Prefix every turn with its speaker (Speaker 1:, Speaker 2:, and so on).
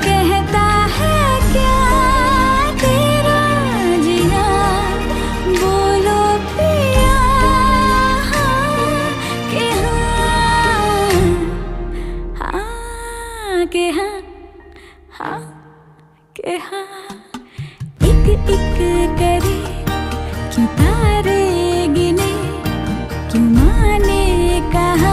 Speaker 1: कहता है क्या तेरा जिया, बोलो पिया हाँ कि हाँ, हाँ कि हाँ, हाँ कि हाँ। एक एक करे क्यों तारे गिने, क्यों माने कहा